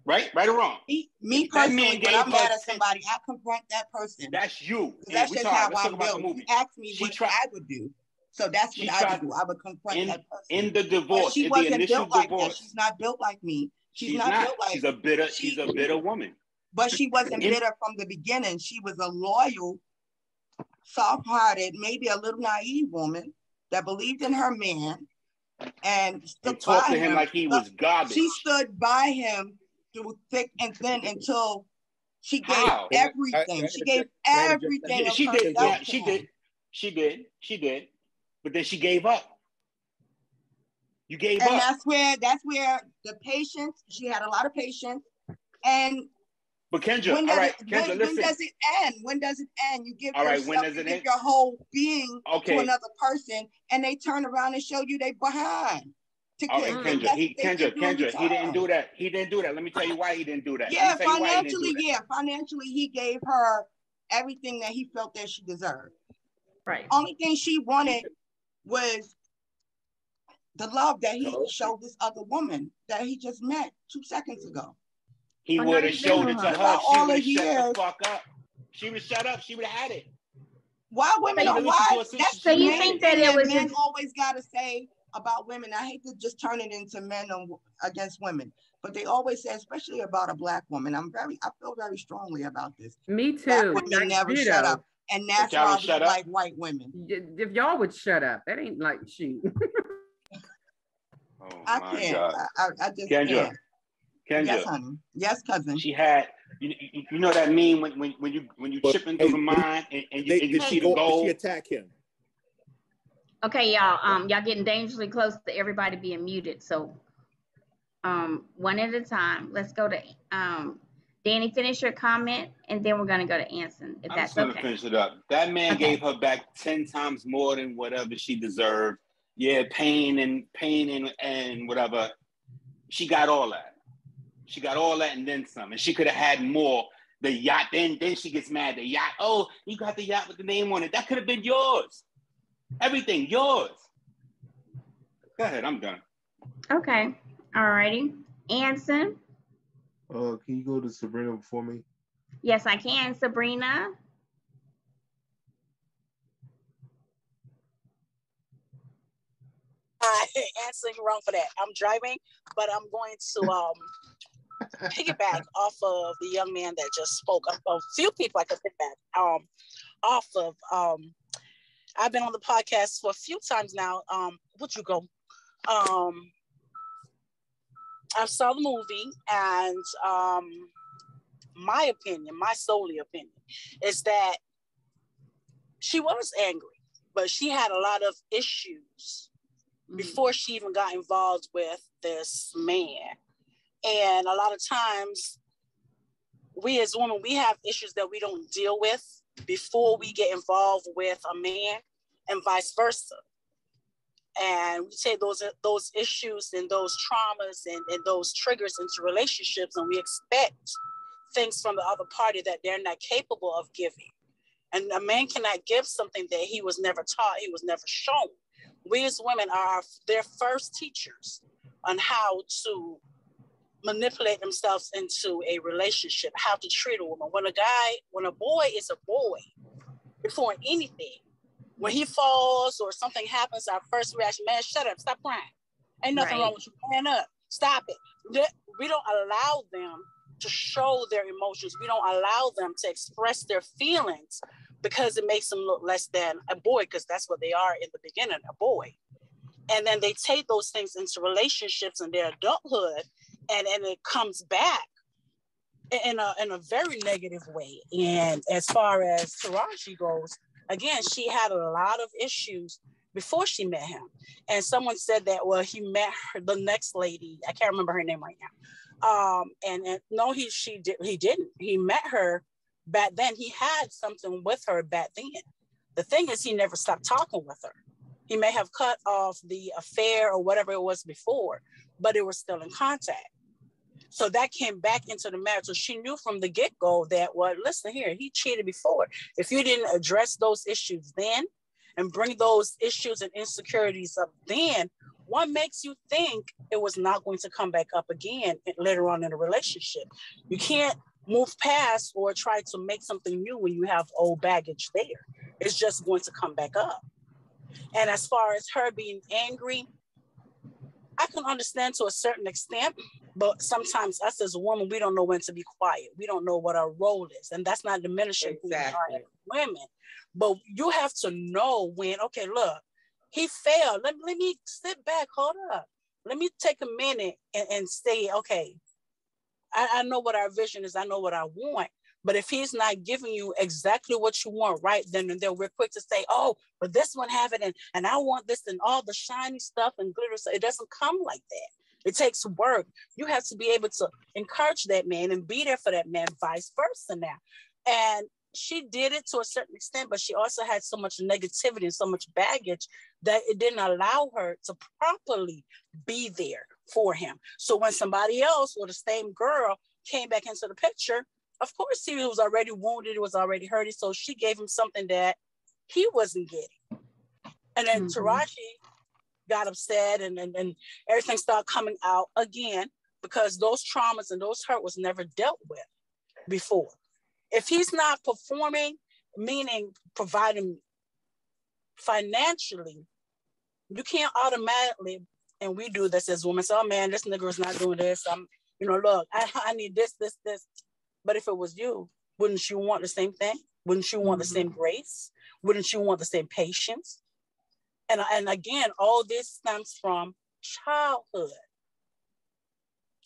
Right or wrong? Me personally, when I'm mad at somebody, I confront that person. That's you. That's just how I feel. You asked me what I would do. So that's what I would do. I would confront that person. In the divorce, she wasn't built like that. She's not built like me. She's not built like she's a bitter woman. But she wasn't bitter from the beginning. She was a loyal, soft-hearted, maybe a little naive woman that believed in her man and stood by to him like he was garbage. She stood by him through thick and thin until she gave everything. She gave everything. She did. Yeah, she did. But then she gave up. You gave up. And that's where the patience. She had a lot of patience. And but Kendra, all right, Kendra, listen. When does it end? When does it end? You give give your whole being to another person, and they turn around and show you they behind. Okay, Kendra, he didn't do that. He didn't do that. Let me tell you why he didn't do that. Yeah, financially, he gave her everything that he felt that she deserved. Right. Only thing she wanted was the love that he showed this other woman that he just met 2 seconds ago. He would have showed it to her. She would have shut the fuck up. She would have shut up. She would have had it. Why women are why? So you think that it was men always got to say about women? I hate to just turn it into men against women, but they always say, especially about a black woman. I feel very strongly about this. Me too. Black women never shut up, and that's why we like white women. If y'all would shut up, that ain't like shoot. I can't. I just can't. Kendra. Yes, honey. Yes, cousin. She had, you know that meme when you chipping through the mind and you see the goal. She attack him. Okay, y'all. Y'all getting dangerously close to everybody being muted. So, one at a time. Let's go to Danny. Finish your comment, and then we're gonna go to Anson. If that's okay. I'm gonna finish it up. That man gave her back 10 times more than whatever she deserved. Yeah, pain and whatever. She got all that. She got all that and then some. And she could have had more. The yacht, then she gets mad. The yacht, oh, you got the yacht with the name on it. That could have been yours. Everything, yours. Go ahead, I'm done. Okay, all righty. Anson? Can you go to Sabrina before me? Yes, I can, Sabrina. Answering wrong for that. I'm driving, but I'm going to piggyback off of the young man that just spoke. A few people I could piggyback off of. I've been on the podcast for a few times now. Would you go? I saw the movie, and my opinion, my solely opinion, is that she was angry, but she had a lot of issues before she even got involved with this man. And a lot of times, we as women, we have issues that we don't deal with before we get involved with a man, and vice versa. And we take those issues and those traumas and those triggers into relationships, and we expect things from the other party that they're not capable of giving. And a man cannot give something that he was never taught, he was never shown. We as women are their first teachers on how to manipulate themselves into a relationship, how to treat a woman. When a boy is a boy, before anything, when he falls or something happens, our first reaction, man, shut up, stop crying. Ain't nothing wrong with you. Man up, stop it. We don't allow them to show their emotions. We don't allow them to express their feelings because it makes them look less than a boy, because that's what they are in the beginning, a boy. And then they take those things into relationships in their adulthood, and it comes back in a very negative way. And as far as Taraji goes, again, she had a lot of issues before she met him. And someone said that, well, he met her, the next lady, I can't remember her name right now. And no, he didn't. He met her back then. He had something with her back then. The thing is, he never stopped talking with her. He may have cut off the affair or whatever it was before, but it was still in contact. So that came back into the marriage. So she knew from the get-go that, well, listen here, he cheated before. If you didn't address those issues then and bring those issues and insecurities up then, what makes you think it was not going to come back up again later on in a relationship? You can't move past or try to make something new when you have old baggage there. It's just going to come back up. And as far as her being angry, I can understand to a certain extent, but sometimes us as a woman, we don't know when to be quiet. We don't know what our role is. And that's not diminishing who we are as women. But you have to know when, okay, look, he failed. Let me sit back, hold up. Let me take a minute and say, okay, I know what our vision is. I know what I want. But if he's not giving you exactly what you want right then and there, we're quick to say, oh, but this one have it, and I want this and all the shiny stuff and glitter. So it doesn't come like that. It takes work. You have to be able to encourage that man and be there for that man, vice versa now. And she did it to a certain extent, but she also had so much negativity and so much baggage that it didn't allow her to properly be there for him. So when somebody else or the same girl came back into the picture, of course, he was already wounded, he was already hurting. So she gave him something that he wasn't getting. And then Taraji got upset and everything started coming out again because those traumas and those hurt was never dealt with before. If he's not performing, meaning providing financially, you can't automatically, and we do this as women, say, oh man, this nigga is not doing this. Look, I need this. But if it was you, wouldn't you want the same thing? Wouldn't you want the same grace? Wouldn't you want the same patience? And again, all this stems from childhood.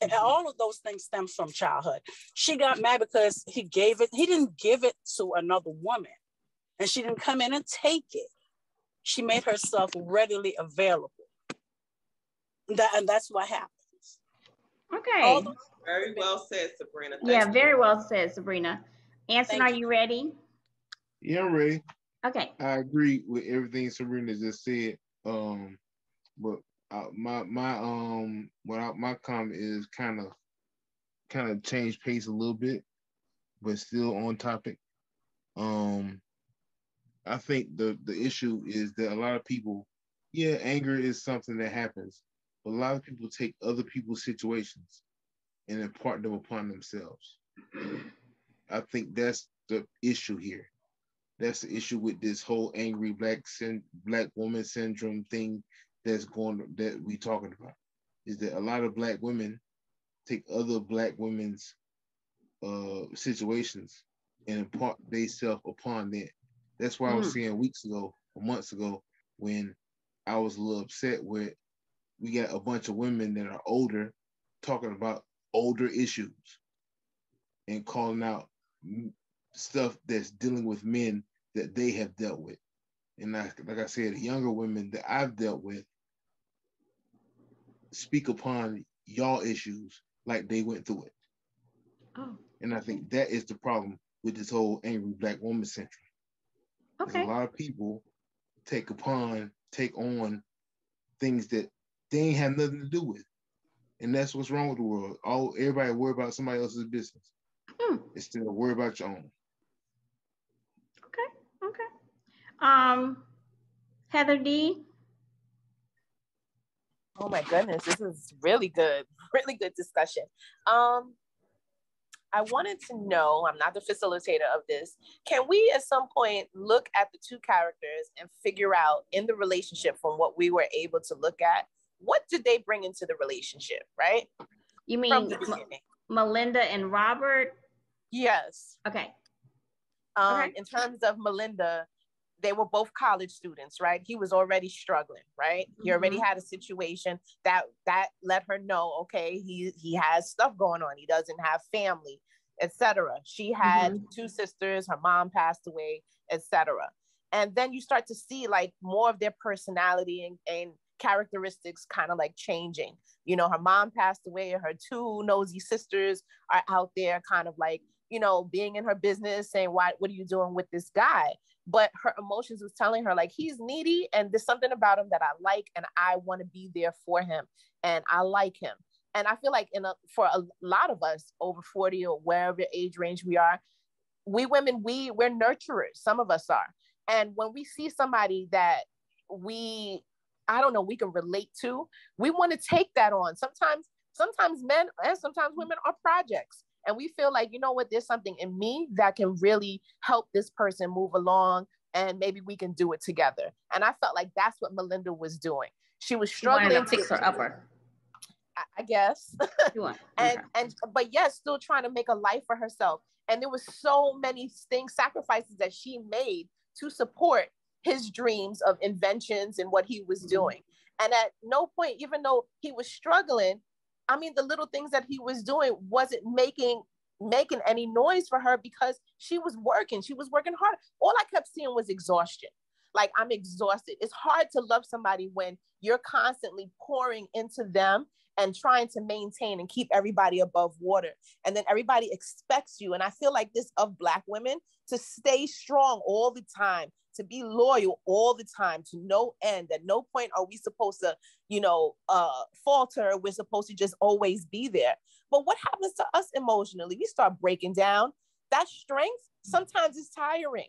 And all of those things stem from childhood. She got mad because he didn't give it to another woman. And she didn't come in and take it. She made herself readily available. And that's what happens. Okay. Very well said, Sabrina. Yeah, very well said, Sabrina. Anson, are you ready? Yeah, I'm ready. Okay. I agree with everything Sabrina just said. But my comment is kind of change pace a little bit, but still on topic. I think the issue is that a lot of people, anger is something that happens, but a lot of people take other people's situations and impart them upon themselves. I think that's the issue here. That's the issue with this whole angry black woman syndrome thing that we talking about, is that a lot of black women take other black women's situations and impart themselves upon them. That's why I was saying weeks ago or months ago when I was a little upset with we got a bunch of women that are older talking about older issues and calling out stuff that's dealing with men that they have dealt with. And like I said, the younger women that I've dealt with speak upon y'all issues like they went through it. Oh. And I think that is the problem with this whole angry black woman syndrome. Okay. A lot of people take on things that they ain't have nothing to do with. And that's what's wrong with the world. Everybody worry about somebody else's business instead of worry about your own. Okay. Heather D. Oh my goodness, this is really good. really good discussion. I wanted to know, I'm not the facilitator of this, can we at some point look at the two characters and figure out in the relationship from what we were able to look at, what did they bring into the relationship, right? You mean Melinda and Robert? Yes. Okay. In terms of Melinda, they were both college students, right? He was already struggling, right? He already had a situation that let her know, okay, he has stuff going on. He doesn't have family, etc. She had two sisters, her mom passed away, etc. And then you start to see like more of their personality and characteristics kind of like changing. You know, her mom passed away, her two nosy sisters are out there kind of like, you know, being in her business, saying, what are you doing with this guy? But her emotions was telling her like, he's needy and there's something about him that I like and I want to be there for him and I like him. And I feel like for a lot of us over 40 or wherever age range we are, we women, we're nurturers. Some of us are. And when we see somebody that we can relate to, we want to take that on. Sometimes men and sometimes women are projects. And we feel like, you know what, there's something in me that can really help this person move along and maybe we can do it together. And I felt like that's what Melinda was doing. She was struggling to fix her upper. I guess. But yes, still trying to make a life for herself. And there was so many sacrifices that she made to support his dreams of inventions and what he was doing. And at no point, even though he was struggling, I mean, the little things that he was doing wasn't making any noise for her because she was working hard. All I kept seeing was exhaustion. Like, I'm exhausted. It's hard to love somebody when you're constantly pouring into them and trying to maintain and keep everybody above water. And then everybody expects you. And I feel like this of Black women to stay strong all the time, to be loyal all the time, to no end. At no point are we supposed to, falter. We're supposed to just always be there. But what happens to us emotionally? We start breaking down. That strength sometimes is tiring.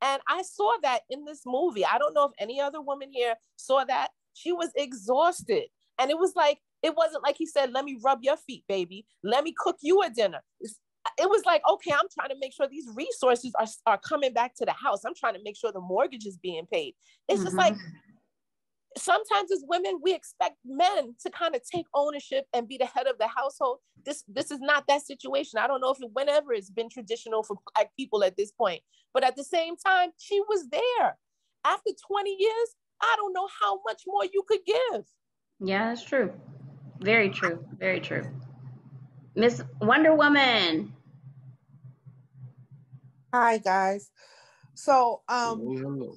And I saw that in this movie. I don't know if any other woman here saw that. She was exhausted. And it wasn't like he said, let me rub your feet, baby. Let me cook you a dinner. It was like, okay, I'm trying to make sure these resources are coming back to the house. I'm trying to make sure the mortgage is being paid. It's just like, sometimes as women, we expect men to kind of take ownership and be the head of the household. This is not that situation. I don't know if whenever it's been traditional for Black people at this point, but at the same time, she was there. After 20 years, I don't know how much more you could give. Yeah, that's true. Very true. Very true. Miss Wonder Woman. Hi guys. So Hello.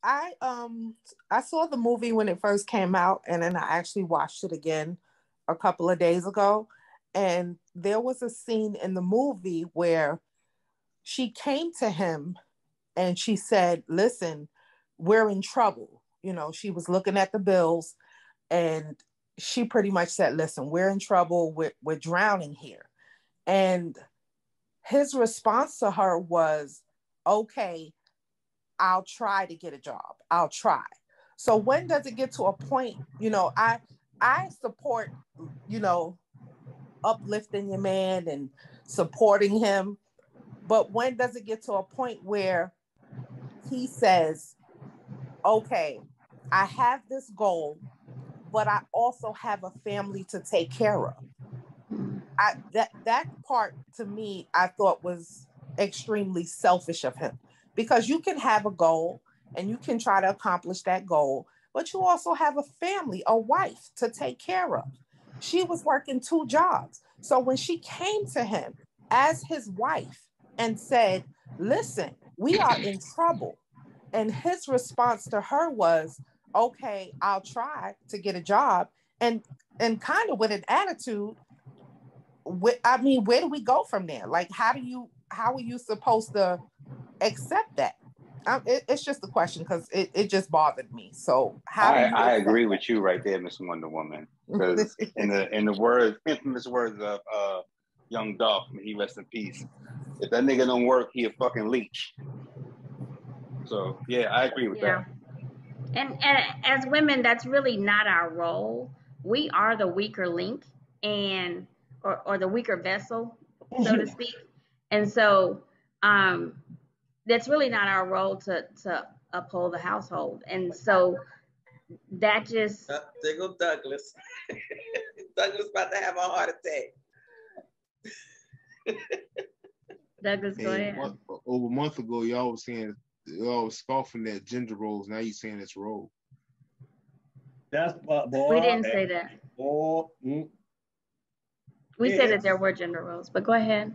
I saw the movie when it first came out, and then I actually watched it again a couple of days ago. And there was a scene in the movie where she came to him and she said, listen, we're in trouble. You know, she was looking at the bills and she pretty much said, listen, we're in trouble. We're drowning here. And his response to her was, okay, I'll try to get a job. I'll try. So when does it get to a point, I support, uplifting your man and supporting him. But when does it get to a point where he says, okay, I have this goal, but I also have a family to take care of? That part to me, I thought was extremely selfish of him, because you can have a goal and you can try to accomplish that goal, but you also have a family, a wife to take care of. She was working 2 jobs. So when she came to him as his wife and said, listen, we are in trouble. And his response to her was, okay, I'll try to get a job. And kind of with an attitude, where do we go from there? Like, how are you supposed to accept that? It's just a question, because it just bothered me. So I agree with you right there, Miss Wonder Woman. Because in the infamous words of Young Dolph, may he rest in peace, if that nigga don't work, he a fucking leech. So yeah, I agree with that. And as women, that's really not our role. We are the weaker link and or the weaker vessel, so to speak. And so that's really not our role to uphold the household. And so that just there goes Douglas. Douglas about to have a heart attack. Douglas, go ahead. Over a month ago, y'all was scoffing at gender roles. Now you're saying it's role. That's boy. We didn't say that. We said that there were gender roles, but go ahead.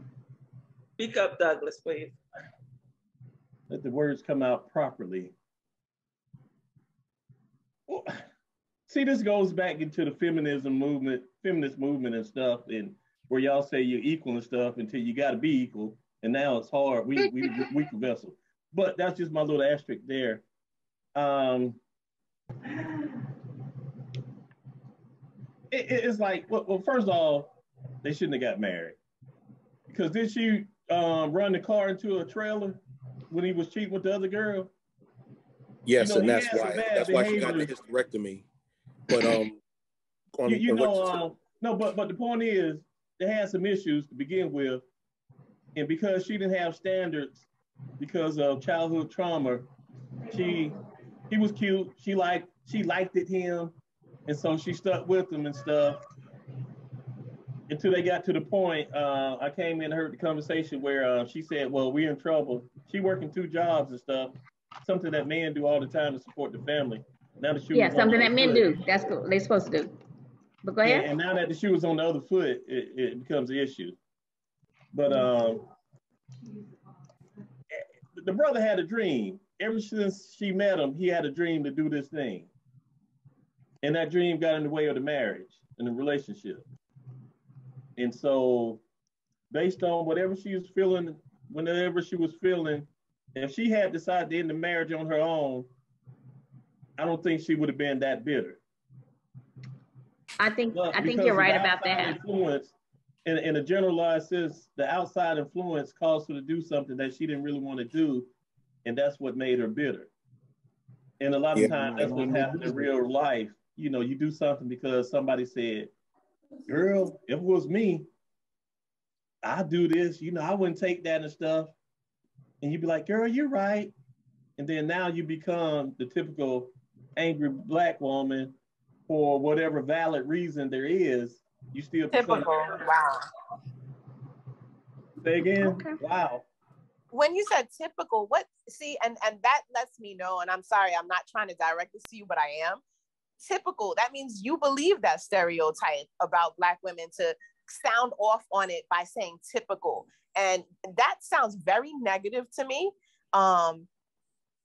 Speak up, Douglas, please. Let the words come out properly. Well, see, this goes back into the feminist movement and stuff, and where y'all say you're equal and stuff until you got to be equal, and now it's hard. We weaker vessel. But that's just my little asterisk there. It's like, well, first of all, they shouldn't have got married. Because did she run the car into a trailer when he was cheating with the other girl? Yes, and that's why she got the hysterectomy. But no, but the point is, they had some issues to begin with, and because she didn't have standards because of childhood trauma, he was cute. She liked him, and so she stuck with him and stuff. Until they got to the point, I came in and heard the conversation where she said, well, we're in trouble. She working 2 jobs and stuff, something that men do all the time to support the family. Now the shoe something that men do. That's what they're supposed to do. But go ahead. And now that the shoe is on the other foot, it becomes an issue. But the brother had a dream. Ever since she met him, he had a dream to do this thing. And that dream got in the way of the marriage and the relationship. And so, based on whatever she was feeling, whenever she was feeling, if she had decided to end the marriage on her own, I don't think she would have been that bitter. I think you're right about that. Influence, in a generalized sense, the outside influence caused her to do something that she didn't really want to do, and that's what made her bitter. And a lot of times, that's what happens in real life. You know, you do something because somebody said, girl, if it was me, I'd do this. You know, I wouldn't take that and stuff. And you'd be like, girl, you're right. And then now you become the typical angry Black woman for whatever valid reason there is. You still typical. Wow. Say again? Okay. Wow. When you said typical, and that lets me know, and I'm sorry, I'm not trying to direct this to you, but I am. Typical, that means you believe that stereotype about Black women to sound off on it by saying typical. And that sounds very negative to me. And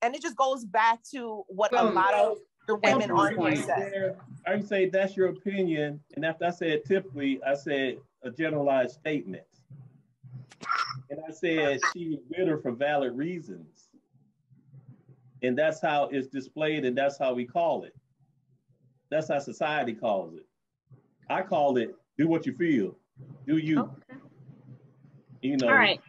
it just goes back to what a lot of the women on here said. I can say that's your opinion. And after I said typically, I said a generalized statement. And I said she was bitter for valid reasons. And that's how it's displayed, and that's how we call it. That's how society calls it. I call it, do what you feel. Do you. Okay. You know. All right.